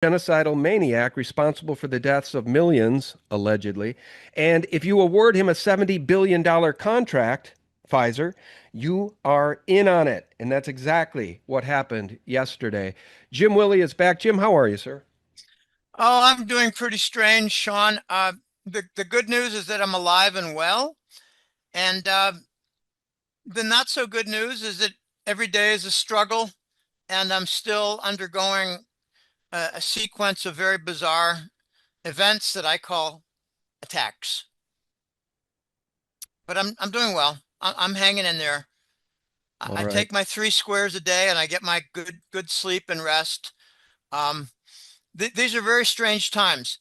genocidal maniac responsible for the deaths of millions, allegedly. And if you award him a $70 billion contract, Pfizer, you are in on it. And that's exactly what happened yesterday. Jim Willie is back. Jim, how are you, sir? Oh, I'm doing pretty strange, Sean. The good news is that I'm alive and well, and the not so good news is that every day is a struggle, and I'm still undergoing a sequence of very bizarre events that I call attacks. But I'm doing well. I'm hanging in there. All I right. take my 3 squares a day, and I get my good sleep and rest. Um, th These are very strange times.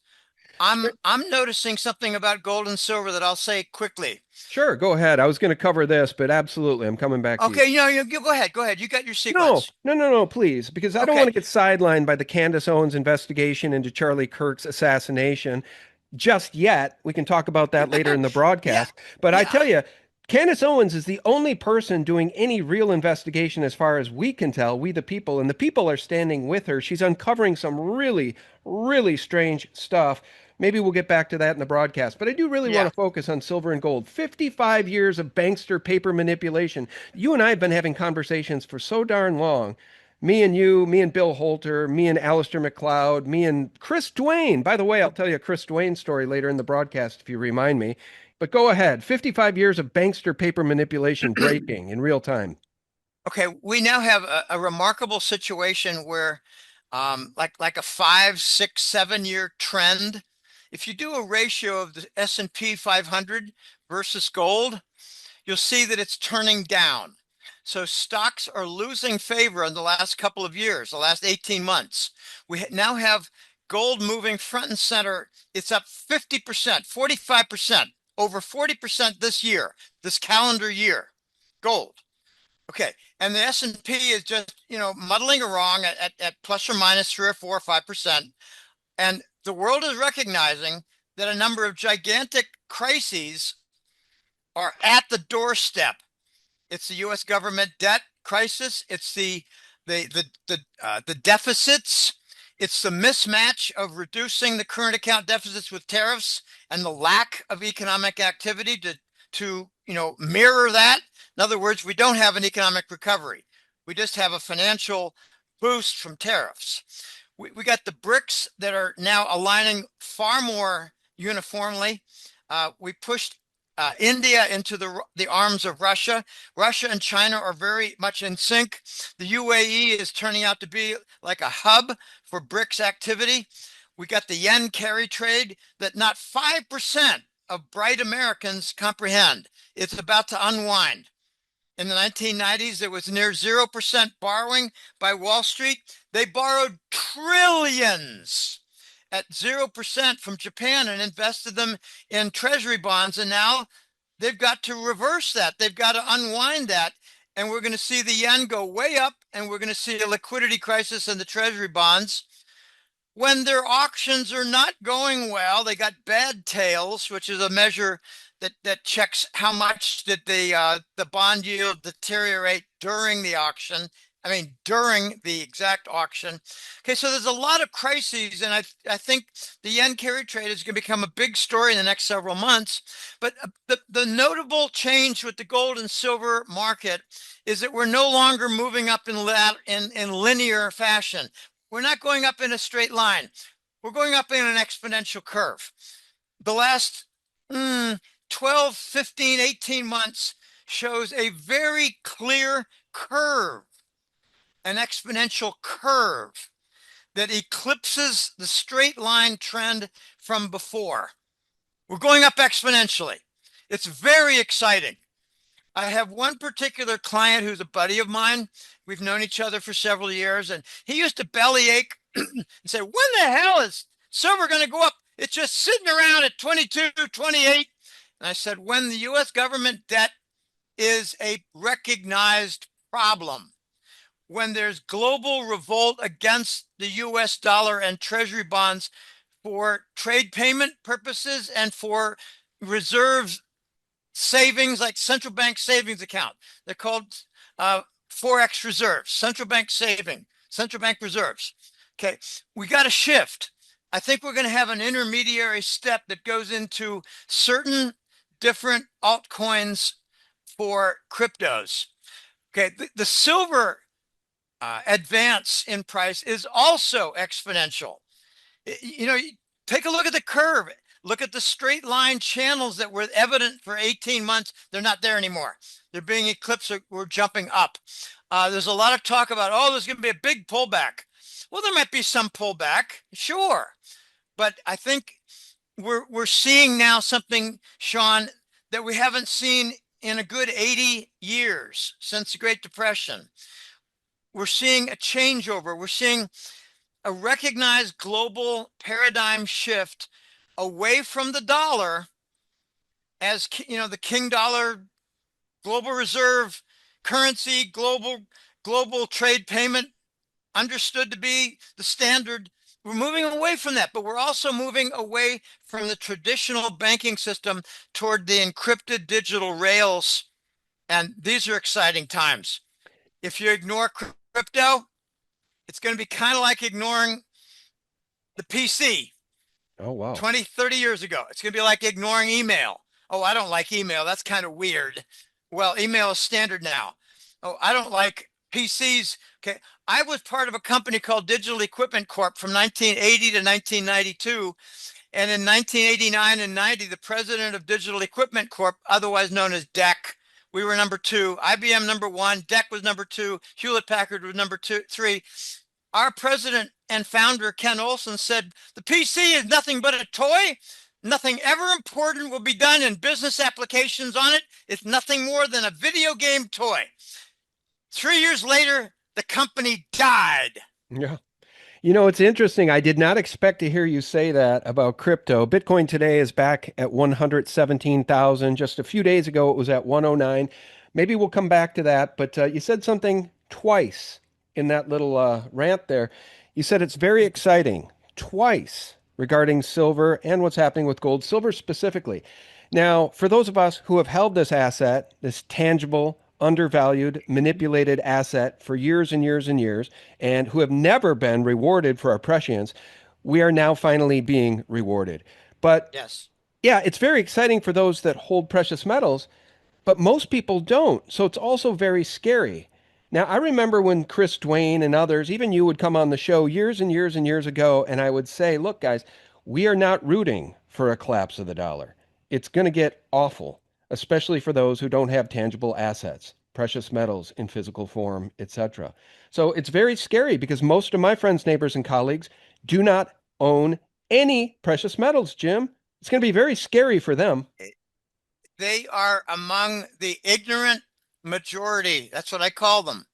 I'm noticing something about gold and silver that I'll say quickly. Sure, go ahead. I was going to cover this, but absolutely, I'm coming back to you. Okay, you go ahead. Go ahead. You got your No, sequence. no, no, no, please, because I don't want Okay. to get sidelined by the Candace Owens investigation into Charlie Kirk's assassination just yet. We can talk about that later in the Yeah. broadcast. But I Yeah. tell you, Candace Owens is the only person doing any real investigation as far as we can tell, we the people, and the people are standing with her. She's uncovering some really, really strange stuff. Maybe we'll get back to that in the broadcast. But I do really want Yeah. to focus on silver and gold. 55 years of bankster paper manipulation. You and I have been having conversations for so darn long. Me and you, me and Bill Holter, me and Alistair McLeod, me and Chris Duane. By the way, I'll tell you a Chris Duane story later in the broadcast if you remind me. But go ahead. 55 years of bankster paper manipulation breaking in real time. Okay. We now have a remarkable situation where, like a 5, 6, 7 year trend. If you do a ratio of the S&P 500 versus gold, you'll see that it's turning down. So stocks are losing favor in the last couple of years, the last 18 months. We now have gold moving front and center. It's up 50%, 45%, over 40% this year, this calendar year, gold. Okay. And the S&P is just, muddling along at plus or minus 3 or 4 or 5%. And the world is recognizing that a number of gigantic crises are at the doorstep. It's the U.S. government debt crisis. It's the deficits. It's the mismatch of reducing the current account deficits with tariffs and the lack of economic activity to mirror that. In other words, we don't have an economic recovery. We just have a financial boost from tariffs. We got the BRICS that are now aligning far more uniformly. We pushed India into the arms of Russia. Russia and China are very much in sync. The UAE is turning out to be like a hub for BRICS activity. We got the yen carry trade that not 5% of bright Americans comprehend. It's about to unwind. In the 1990s, there was near 0% borrowing by Wall Street. They borrowed trillions at 0% from Japan and invested them in treasury bonds. And now they've got to reverse that. They've got to unwind that. And we're going to see the yen go way up, and we're going to see a liquidity crisis in the treasury bonds. When their auctions are not going well, they got bad tails, which is a measure that checks how much did the bond yield deteriorate during the auction. I mean, during the exact auction. Okay, so there's a lot of crises, and I think the yen carry trade is going to become a big story in the next several months. But the notable change with the gold and silver market is that we're no longer moving up in linear fashion. We're not going up in a straight line. We're going up in an exponential curve. The last 12, 15, 18 months shows a very clear curve, an exponential curve that eclipses the straight line trend from before. We're going up exponentially. It's very exciting. I have one particular client who's a buddy of mine. We've known each other for several years, and he used to bellyache and say, when the hell is silver going to go up? It's just sitting around at 22, 28. And I said, when the US government debt is a recognized problem, when there's global revolt against the US dollar and treasury bonds for trade payment purposes and for reserves savings, like central bank savings account. They're called Forex reserves, central bank reserves. Okay, we got to shift. I think we're going to have an intermediary step that goes into certain different altcoins for cryptos. Okay, the silver advance in price is also exponential. You know, take a look at the curve. Look at the straight line channels that were evident for 18 months. They're not there anymore. They're being eclipsed. We're jumping up. There's a lot of talk about, oh, there's going to be a big pullback. Well, there might be some pullback, sure. But I think we're seeing now something, Sean, that we haven't seen in a good 80 years since the Great Depression. We're seeing a changeover. We're seeing a recognized global paradigm shift away from the dollar as, you know, the king dollar, global reserve currency, global trade payment understood to be the standard. We're moving away from that, but we're also moving away from the traditional banking system toward the encrypted digital rails. And these are exciting times. If you ignore crypto, it's going to be kind of like ignoring the PC Oh, wow. 20, 30 years ago. It's going to be like ignoring email. Oh, I don't like email. That's kind of weird. Well, email is standard now. Oh, I don't like PCs. Okay. I was part of a company called Digital Equipment Corp from 1980 to 1992. And in 1989 and 90, the president of Digital Equipment Corp, otherwise known as DEC, we were number two, IBM number one, DEC was number two, Hewlett Packard was number two, three. Our president and founder, Ken Olsen, said, the PC is nothing but a toy. Nothing ever important will be done in business applications on it. It's nothing more than a video game toy. 3 years later, the company died. Yeah. You know, it's interesting. I did not expect to hear you say that about crypto. Bitcoin today is back at 117,000. Just a few days ago, it was at 109. Maybe we'll come back to that. But you said something twice in that little rant there. You said it's very exciting twice regarding silver and what's happening with gold, silver specifically. Now, for those of us who have held this asset, this tangible, undervalued, manipulated asset for years and years and years, and who have never been rewarded for our prescience, we are now finally being rewarded. But Yes. yeah, it's very exciting for those that hold precious metals, but most people don't. So it's also very scary. Now, I remember when Chris Dwayne and others, even you, would come on the show years and years and years ago, and I would say, look, guys, we are not rooting for a collapse of the dollar. It's going to get awful, especially for those who don't have tangible assets, precious metals in physical form, etc. So it's very scary because most of my friends, neighbors, and colleagues do not own any precious metals, Jim. It's going to be very scary for them. They are among the ignorant majority. That's what I call them.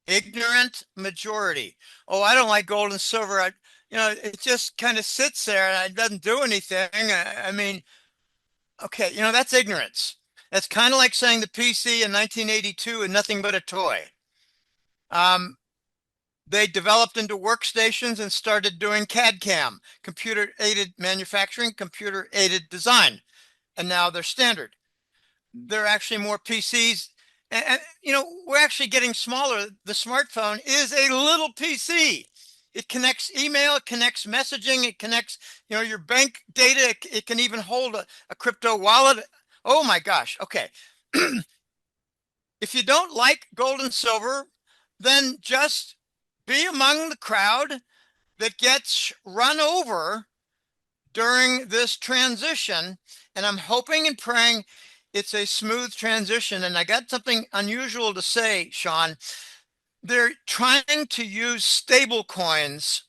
Ignorant majority. Oh, I don't like gold and silver. It just kind of sits there and it doesn't do anything. I mean, okay, that's ignorance. That's kind of like saying the PC in 1982 is nothing but a toy. Um, they developed into workstations and started doing CAD CAM, computer aided manufacturing, computer aided design. And now they're standard. There are actually more PCs. And we're actually getting smaller. The smartphone is a little PC. It connects email, it connects messaging, it connects, your bank data. It can even hold a crypto wallet. Oh my gosh. Okay. If you don't like gold and silver, then just be among the crowd that gets run over during this transition. And I'm hoping and praying it's a smooth transition. And I got something unusual to say, Sean. They're trying to use stable coins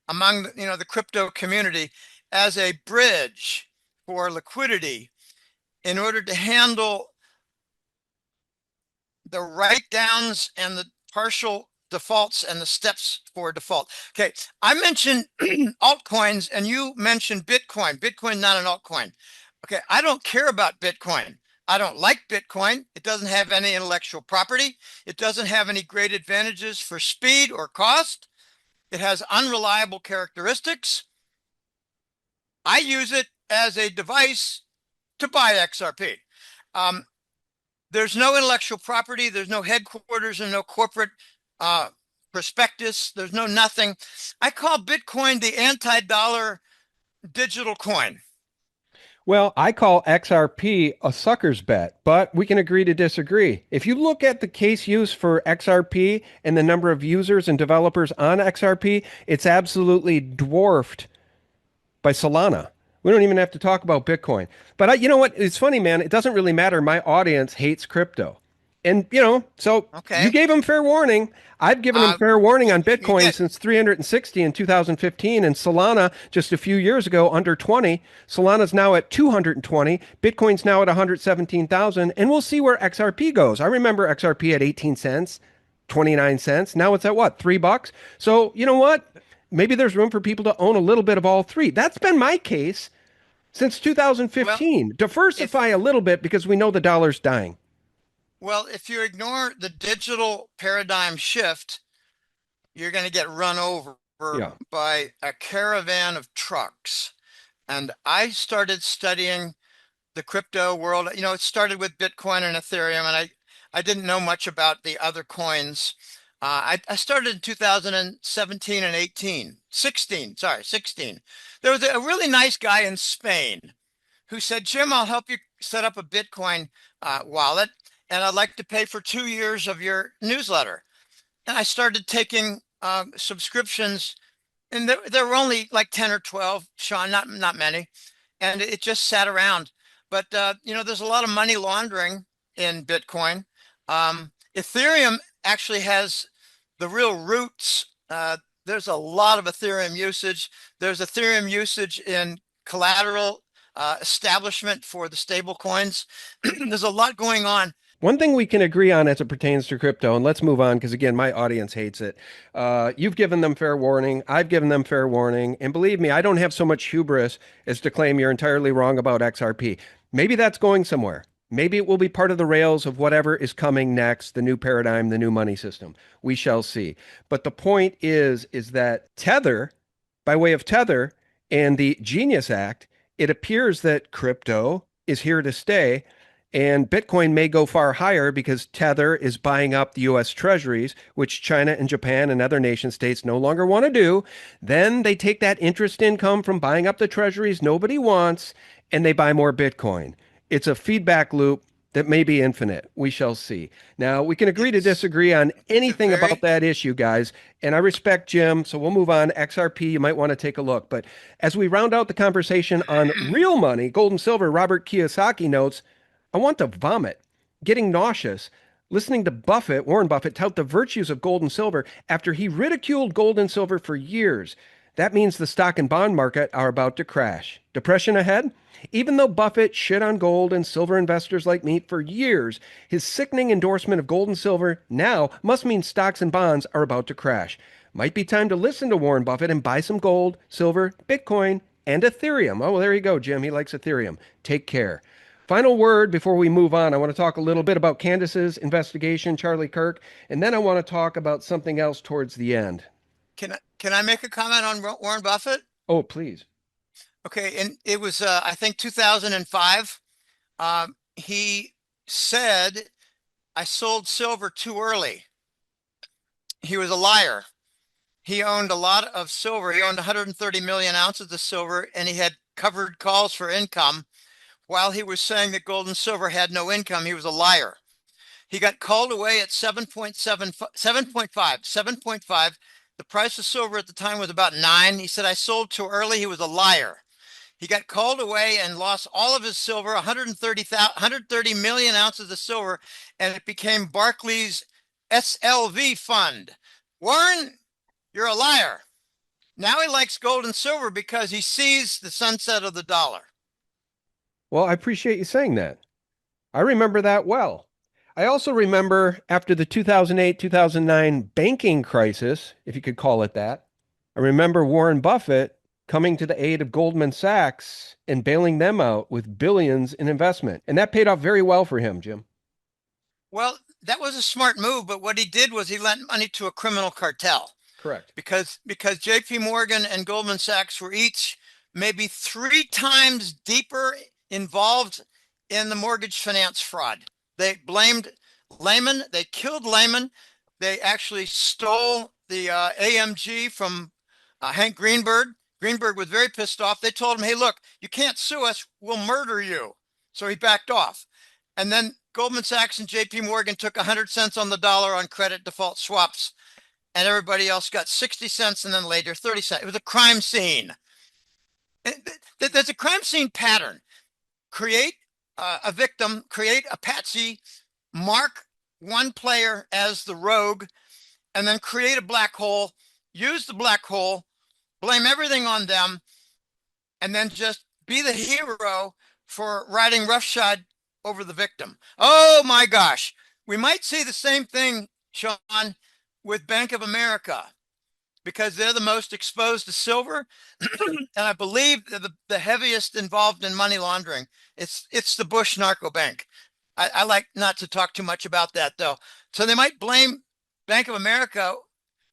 among the crypto community as a bridge for liquidity in order to handle the write downs and the partial defaults and the steps for default. Okay, I mentioned altcoins and you mentioned Bitcoin. Bitcoin, not an altcoin. Okay, I don't care about Bitcoin. I don't like Bitcoin. It doesn't have any intellectual property. It doesn't have any great advantages for speed or cost. It has unreliable characteristics. I use it as a device to buy XRP. There's no intellectual property. There's no headquarters and no corporate prospectus. There's no nothing. I call Bitcoin the anti-dollar digital coin. Well, I call XRP a sucker's bet, but we can agree to disagree. If you look at the case use for XRP and the number of users and developers on XRP, it's absolutely dwarfed by Solana. We don't even have to talk about Bitcoin. But you know what? It's funny, man. It doesn't really matter. My audience hates crypto. And, so you Okay. gave them fair warning. I've given them fair warning on You Bitcoin get, since 360 in 2015 and Solana just a few years ago under 20. Solana's now at 220. Bitcoin's now at 117,000. And we'll see where XRP goes. I remember XRP at 18 cents, 29 cents. Now it's at what, $3? So, you know what? Maybe there's room for people to own a little bit of all three. That's been my case since well, 2015. if Diversify a little bit because we know the dollar's dying. if you ignore the digital paradigm shift, you're going to get run over Yeah. by a caravan of trucks. And I started studying the crypto world. It started with Bitcoin and Ethereum, and I didn't know much about the other coins. I started in 2017 and 18, 16, sorry, 16. There was a really nice guy in Spain who said, Jim, I'll help you set up a Bitcoin wallet, and I'd like to pay for 2 years of your newsletter. And I started taking subscriptions, and there were only like 10 or 12, Sean, not many. And it just sat around. But there's a lot of money laundering in Bitcoin. Ethereum actually has the real roots. There's a lot of Ethereum usage. There's Ethereum usage in collateral establishment for the stable coins. There's a lot going on. One thing we can agree on as it pertains to crypto, and let's move on because again, my audience hates it. You've given them fair warning. I've given them fair warning. And believe me, I don't have so much hubris as to claim you're entirely wrong about XRP. Maybe that's going somewhere. Maybe it will be part of the rails of whatever is coming next, the new paradigm, the new money system. We shall see. But the point is that Tether, by way of Tether and the Genius Act, it appears that crypto is here to stay. And Bitcoin may go far higher because Tether is buying up the US treasuries, which China and Japan and other nation states no longer want to do. Then they take that interest income from buying up the treasuries nobody wants and they buy more Bitcoin. It's a feedback loop that may be infinite. We shall see. Now, we can agree to It's disagree on it's a anything about very that issue, guys. And I respect Jim, so we'll move on. XRP, you might want to take a look. But as we round out the conversation on real money, gold and silver, Robert Kiyosaki notes, I want to vomit, getting nauseous, listening to Warren Buffett, tout the virtues of gold and silver after he ridiculed gold and silver for years. That means the stock and bond market are about to crash. Depression ahead? Even though Buffett shit on gold and silver investors like me for years, his sickening endorsement of gold and silver now must mean stocks and bonds are about to crash. Might be time to listen to Warren Buffett and buy some gold, silver, Bitcoin, and Ethereum. Oh, well, there you go, Jim. He likes Ethereum. Take care. Final word before we move on. I want to talk a little bit about Candace's investigation, Charlie Kirk, and then I want to talk about something else towards the end. can I make a comment on Warren Buffett? Oh, please. Okay, and it was I think 2005. He said I sold silver too early. He was a liar. He owned a lot of silver. He owned 130 million ounces of silver, and he had covered calls for income. While he was saying that gold and silver had no income, he was a liar. He got called away at 7.5. The price of silver at the time was about 9. He said, I sold too early. He was a liar. He got called away and lost all of his silver, 130 million ounces of silver, and it became Barclays SLV fund. Warren, you're a liar. Now he likes gold and silver because he sees the sunset of the dollar. Well, I appreciate you saying that. I remember that well. I also remember after the 2008 2009 banking crisis, if you could call it that, I remember Warren Buffett coming to the aid of Goldman Sachs and bailing them out with billions in investment. And that paid off very well for him, Jim. Well, that was a smart move, but what he did was he lent money to a criminal cartel Correct. because JP Morgan and Goldman Sachs were each maybe 3 times deeper involved in the mortgage finance fraud. They blamed Lehman, they killed Lehman. they actually stole the AMG from Hank Greenberg. Greenberg was very pissed off. They told him, hey, look, you can't sue us. We'll murder you. So he backed off. And then Goldman Sachs and JP Morgan took 100 cents on the dollar on credit default swaps, and everybody else got 60 cents and then later 30 cents. It was a crime scene. There's a crime scene pattern. Create a victim, create a patsy, mark one player as the rogue, and then create a black hole, use the black hole, blame everything on them, and then just be the hero for riding roughshod over the victim. Oh my gosh. We might see the same thing, Sean, with Bank of America, because they're the most exposed to silver. And I believe they're the heaviest involved in money laundering. It's the Bush narco bank. I like not to talk too much about that, though. So they might blame Bank of America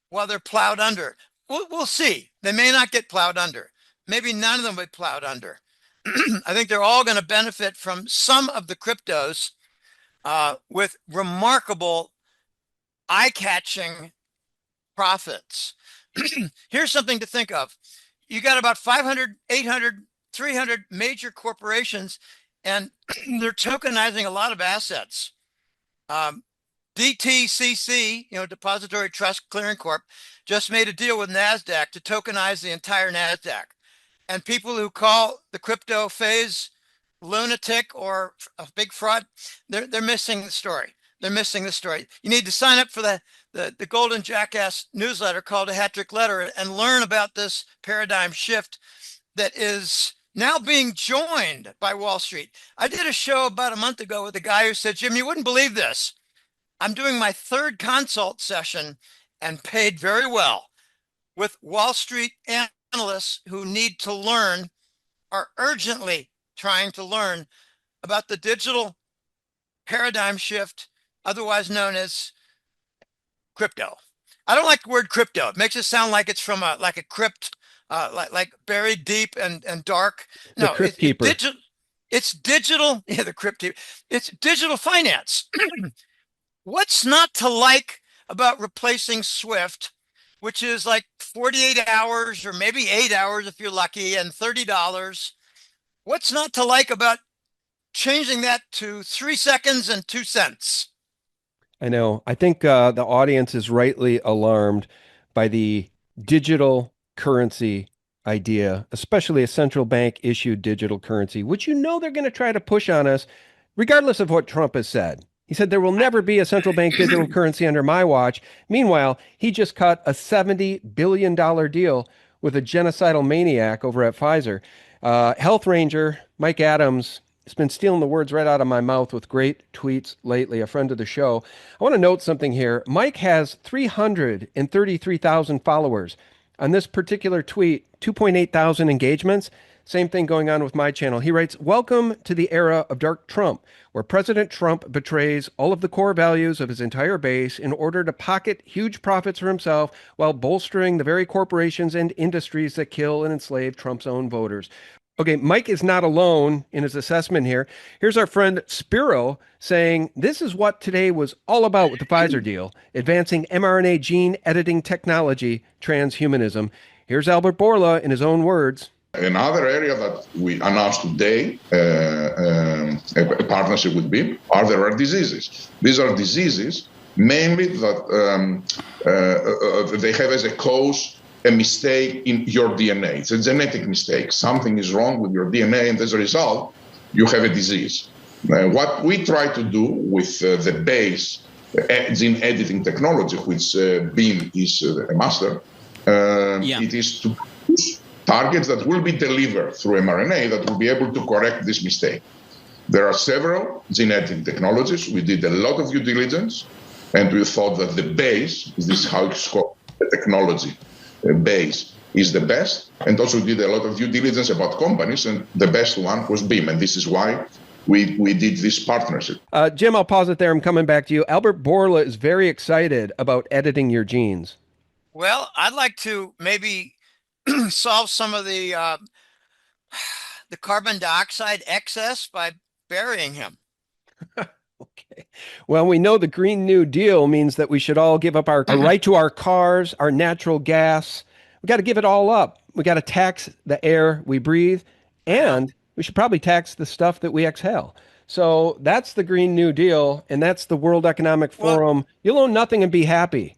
while they're plowed under. We'll see. They may not get plowed under. Maybe none of them will be plowed under. I think they're all going to benefit from some of the cryptos with remarkable eye-catching profits. Here's something to think of. You got about 500, 800, 300 major corporations, and they're tokenizing a lot of assets. DTCC, Depository Trust Clearing Corp, just made a deal with NASDAQ to tokenize the entire NASDAQ. And people who call the crypto phase lunatic or a big fraud, they're missing the story. They're missing the story. You need to sign up for the Golden Jackass newsletter called A Hat Trick Letter and learn about this paradigm shift that is now being joined by Wall Street. I did a show about a month ago with a guy who said, Jim, you wouldn't believe this. I'm doing my third consult session and paid very well with Wall Street analysts who need to learn, are urgently trying to learn about the digital paradigm shift, otherwise known as crypto. I don't like the word crypto. It makes it sound like it's from a crypt, like buried deep and dark. The No, Crypt Keeper. it's digital. Yeah, the crypt keeper. It's digital finance. What's not to like about replacing Swift, which is like 48 hours or maybe 8 hours if you're lucky, and $30? What's not to like about changing that to 3 seconds and 2 cents? I know. I think the audience is rightly alarmed by the digital currency idea, especially a central bank issued digital currency, which they're going to try to push on us, regardless of what Trump has said. He said there will never be a central bank digital currency under my watch. Meanwhile, he just cut a $70 billion deal with a genocidal maniac over at Pfizer. Health Ranger Mike Adams has been stealing the words right out of my mouth with great tweets lately, a friend of the show. I want to note something here. Mike has 333,000 followers. On this particular tweet, 2.8 thousand engagements. Same thing going on with my channel. He writes, welcome to the era of dark Trump, where President Trump betrays all of the core values of his entire base in order to pocket huge profits for himself while bolstering the very corporations and industries that kill and enslave Trump's own voters. Okay, Mike is not alone in his assessment here. Here's our friend Spiro saying, this is what today was all about with the Pfizer deal, advancing mRNA gene editing technology, transhumanism. Here's Albert Bourla in his own words. Another area that we announced today, a partnership with BIM, are the rare diseases. These are diseases mainly that they have as a cause a mistake in your DNA. It's a genetic mistake. Something is wrong with your DNA, and as a result, you have a disease. What we try to do with the base gene editing technology, which BIM is a master, it is to produce targets that will be delivered through mRNA that will be able to correct this mistake. There are several gene editing technologies. We did a lot of due diligence, and we thought that the base, this is how it's called, the technology base, is the best. And also did a lot of due diligence about companies, and the best one was BIM. And this is why we did this partnership. Jim, I'll pause it there. I'm coming back to you. Albert Bourla is very excited about editing your genes. Well, I'd like to maybe solve some of the carbon dioxide excess by burying him. Okay. Well, we know the Green New Deal means that we should all give up our right to our cars, our natural gas. We got to give it all up. We got to tax the air we breathe, Yeah. and we should probably tax the stuff that we exhale. So that's the Green New Deal, and that's the World Economic Well, Forum. You'll own nothing and be happy.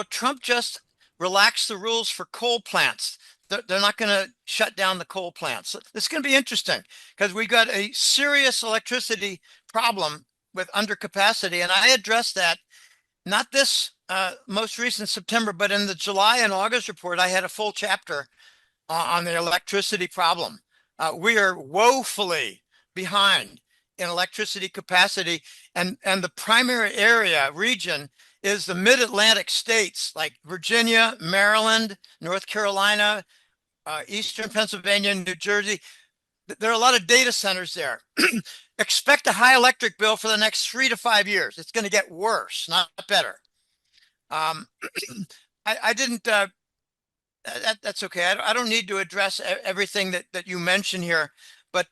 Trump just relaxed the rules for coal plants. They're not going to shut down the coal plants. This is going to be interesting because we got a serious electricity problem with undercapacity, and I addressed that not this most recent September, but in the July and August report, I had a full chapter on the electricity problem. We are woefully behind in electricity capacity, and the primary area region is the mid-Atlantic states like Virginia, Maryland, North Carolina, Eastern Pennsylvania, New Jersey. There are a lot of data centers there. Expect a high electric bill for the next 3 to 5 years. It's going to get worse, not better. Um, I didn't that's okay. I don't need to address everything that you mentioned here, but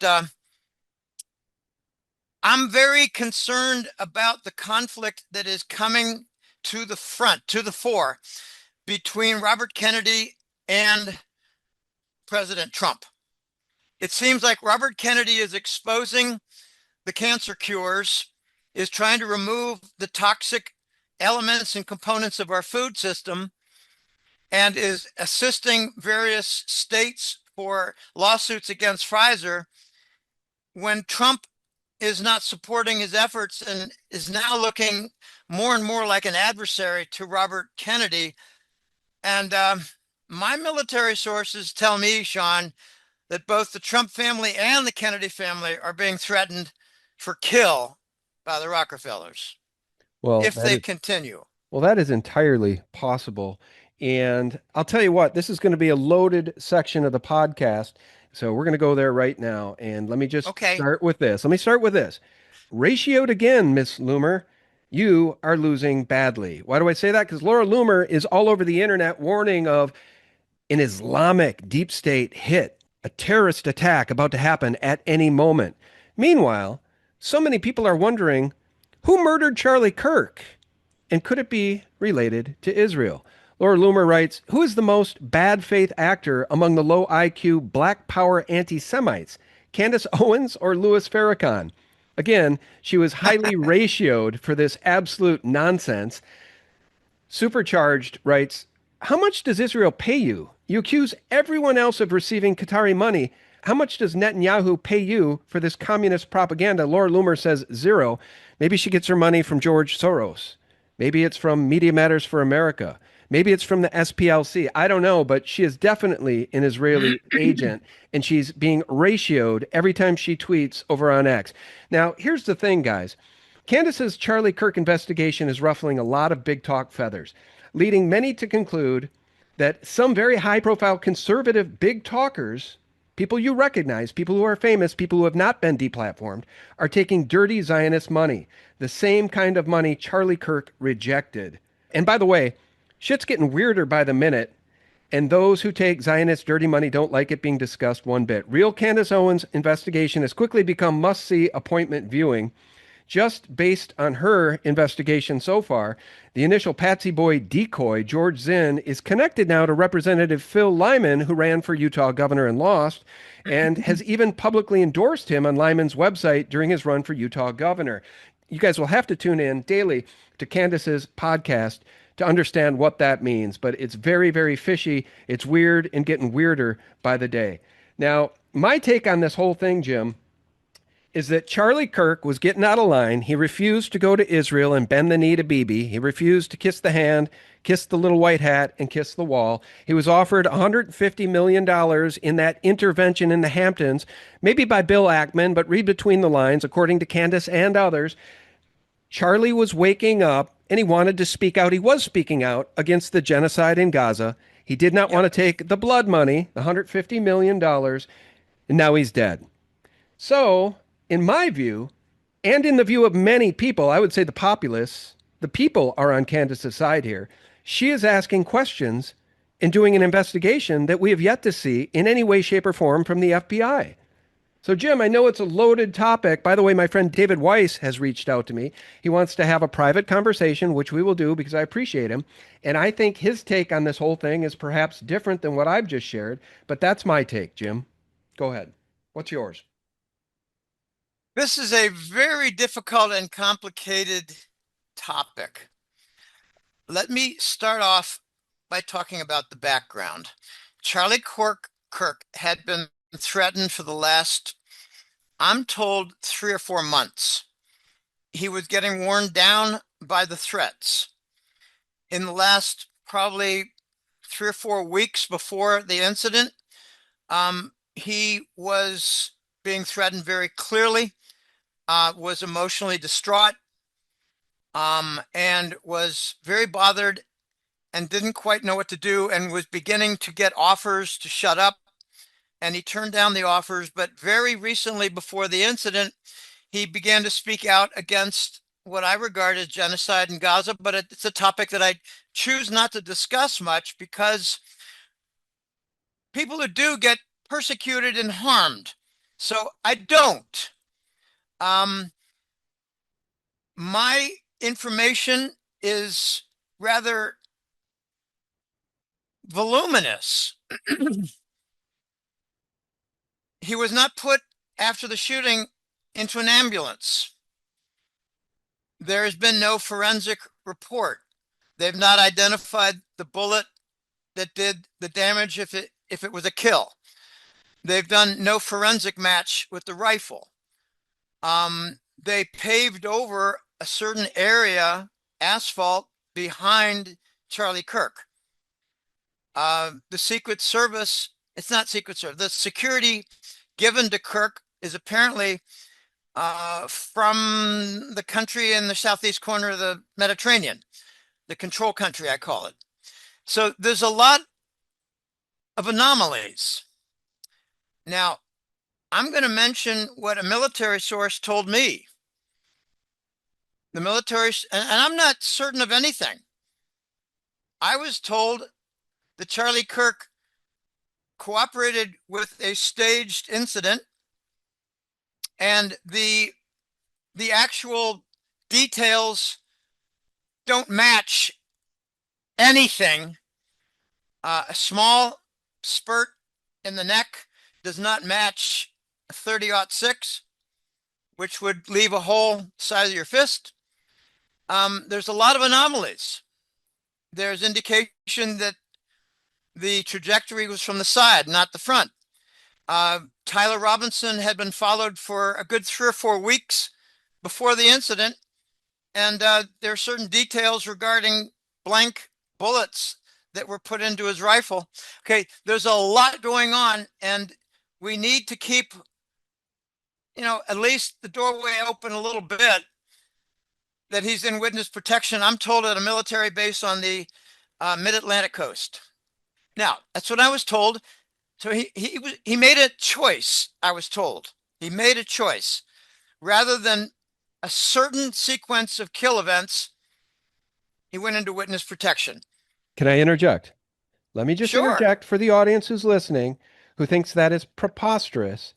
I'm very concerned about the conflict that is coming to the front, to the fore, between Robert Kennedy and President Trump. It seems like Robert Kennedy is exposing the cancer cures, is trying to remove the toxic elements and components of our food system, and is assisting various states for lawsuits against Pfizer, when Trump is not supporting his efforts and is now looking more and more like an adversary to Robert Kennedy. And my military sources tell me, Sean, that both the Trump family and the Kennedy family are being threatened for kill by the Rockefellers Well, if they continue. that is entirely possible. And I'll tell you what, this is going to be a loaded section of the podcast. So we're going to go there right now. And let me just Okay. start with this. Let me start with this. Ratioed again, Miss Loomer. You are losing badly. Why do I say that? Because Laura Loomer is all over the internet warning of an Islamic deep state hit, a terrorist attack about to happen at any moment. Meanwhile, so many people are wondering who murdered Charlie Kirk? And could it be related to Israel? Laura Loomer writes, who is the most bad faith actor among the low IQ black power anti-Semites? Candace Owens or Louis Farrakhan? Again, she was highly ratioed for this absolute nonsense. Supercharged writes, how much does Israel pay you? You accuse everyone else of receiving Qatari money. How much does Netanyahu pay you for this communist propaganda? Laura Loomer says zero. Maybe she gets her money from George Soros. Maybe it's from Media Matters for America. Maybe it's from the SPLC. I don't know, but she is definitely an Israeli agent, and she's being ratioed every time she tweets over on X. Now, here's the thing, guys. Candace's Charlie Kirk investigation is ruffling a lot of big talk feathers, leading many to conclude that some very high-profile conservative big talkers, people you recognize, people who are famous, people who have not been deplatformed, are taking dirty Zionist money, the same kind of money Charlie Kirk rejected. And by the way, shit's getting weirder by the minute, and those who take Zionist dirty money don't like it being discussed one bit. Real Candace Owens' investigation has quickly become must-see appointment viewing. Just based on her investigation so far, the initial Patsy Boy decoy, George Zinn, is connected now to Representative Phil Lyman, who ran for Utah governor and lost, and has even publicly endorsed him on Lyman's website during his run for Utah governor. You guys will have to tune in daily to Candace's podcast to understand what that means, but it's very, very fishy. It's weird and getting weirder by the day. Now, my take on this whole thing, Jim, is that Charlie Kirk was getting out of line. He refused to go to Israel and bend the knee to Bibi. He refused to kiss the hand, kiss the little white hat, and kiss the wall. He was offered $150 million in that intervention in the Hamptons, maybe by Bill Ackman, but read between the lines, according to Candace and others. Charlie was waking up and he wanted to speak out. He was speaking out against the genocide in Gaza. He did not want to take the blood money, the $150 million, and now he's dead. So, in my view, and in the view of many people, I would say the populace, the people are on Candace's side here. She is asking questions and doing an investigation that we have yet to see in any way, shape, or form from the FBI. So, Jim, I know it's a loaded topic. By the way, my friend David Weiss has reached out to me. He wants to have a private conversation, which we will do because I appreciate him. And I think his take on this whole thing is perhaps different than what I've just shared, but that's my take, Jim. Go ahead. What's yours? This is a very difficult and complicated topic. Let me start off by talking about the background. Charlie Kirk had been threatened for the last, I'm told, 3 or 4 months. He was getting worn down by the threats. In the last probably 3 or 4 weeks before the incident, he was being threatened very clearly, was emotionally distraught, and was very bothered and didn't quite know what to do and was beginning to get offers to shut up. And he turned down the offers. But very recently, before the incident, he began to speak out against what I regard as genocide in Gaza. But it's a topic that I choose not to discuss much because people who do get persecuted and harmed. So I don't. My information is rather voluminous. He was not put after the shooting into an ambulance. There has been no forensic report. They've not identified the bullet that did the damage if it was a kill. They've done no forensic match with the rifle. They paved over a certain area, asphalt, behind Charlie Kirk. The Secret Service, it's not Secret Service, the security given to Kirk is apparently from the country in the southeast corner of the Mediterranean, the control country, I call it. So there's a lot of anomalies. Now, I'm going to mention what a military source told me. The military, and I'm not certain of anything. I was told that Charlie Kirk cooperated with a staged incident, and the actual details don't match anything. A small spurt in the neck does not match a 30-06, which would leave a hole the size of your fist. There's a lot of anomalies. There's indication that the trajectory was from the side, not the front. Tyler Robinson had been followed for a good 3 or 4 weeks before the incident, and there are certain details regarding blank bullets that were put into his rifle. Okay, there's a lot going on, and we need to keep, at least the doorway open a little bit, that he's in witness protection. I'm told at a military base on the mid-Atlantic coast. Now, that's what I was told. So he made a choice, I was told. He made a choice. Rather than a certain sequence of kill events, he went into witness protection. Can I interject? Let me just interject for the audience who's listening, who thinks that is preposterous.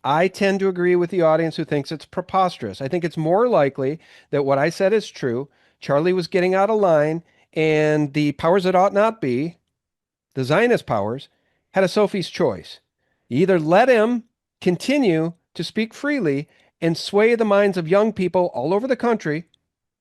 I tend to agree with the audience who thinks it's preposterous. I think it's more likely that what I said is true. Charlie was getting out of line, and the powers that ought not be, the Zionist powers, had a Sophie's choice. You either let him continue to speak freely and sway the minds of young people all over the country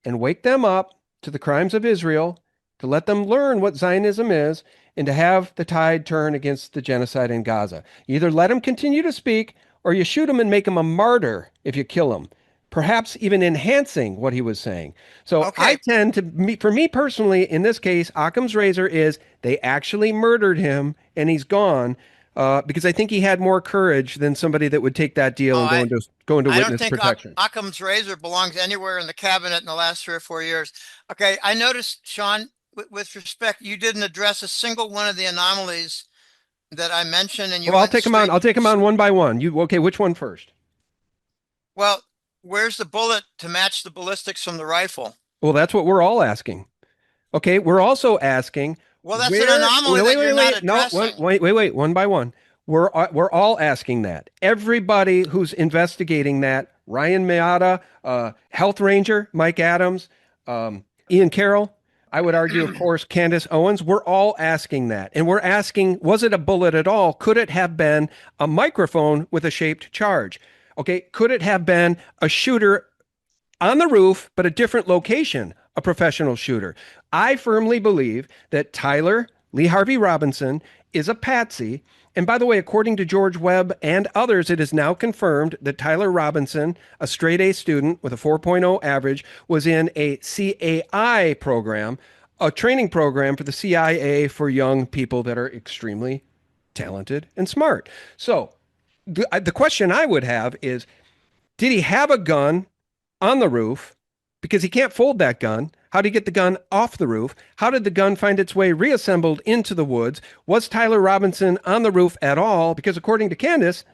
and wake them up to the crimes of Israel, to let them learn what Zionism is, and to have the tide turn against the genocide in Gaza. You either let him continue to speak, or you shoot him and make him a martyr if you kill him, perhaps even enhancing what he was saying. So I tend to, for me personally, in this case, Occam's razor is they actually murdered him and he's gone, because I think he had more courage than somebody that would take that deal and go into witness protection. I don't think Occam's razor belongs anywhere in the cabinet in the last 3 or 4 years. Okay, I noticed, Sean, with respect, you didn't address a single one of the anomalies that I mentioned, and you. Well, I'll take them on. I'll take them on one by one. Which one first? Well, where's the bullet to match the ballistics from the rifle? Well, that's what we're all asking. Okay, we're also asking. Well, that's an anomaly that you're not addressing. No, wait, one by one. We're all asking that. Everybody who's investigating that, Ryan Maada, Health Ranger, Mike Adams, Ian Carroll, I would argue, of course, Candace Owens, we're all asking that. And we're asking, was it a bullet at all? Could it have been a microphone with a shaped charge? Okay, could it have been a shooter on the roof, but a different location, a professional shooter? I firmly believe that Tyler Lee Harvey Robinson is a patsy. And by the way, according to George Webb and others, it is now confirmed that Tyler Robinson, a straight A student with a 4.0 average, was in a CAI program, a training program for the CIA for young people that are extremely talented and smart. So the question I would have is, did he have a gun on the roof? Because he can't fold that gun. How did he get the gun off the roof? How did the gun find its way reassembled into the woods? Was Tyler Robinson on the roof at all? Because according to Candace,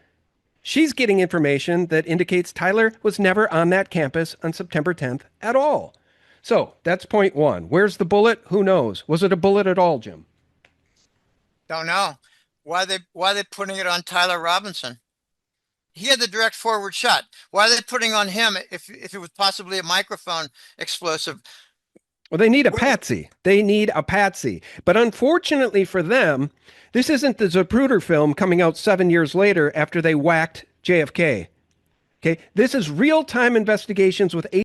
she's getting information that indicates Tyler was never on that campus on September 10th at all. So that's point one. Where's the bullet? Who knows? Was it a bullet at all, Jim? Don't know. Why they putting it on Tyler Robinson? He had the direct forward shot. Why are they putting on him if it was possibly a microphone explosive? Well, they need a patsy. They need a patsy. But unfortunately for them, this isn't the Zapruder film coming out 7 years later after they whacked JFK. Okay, this is real-time investigations with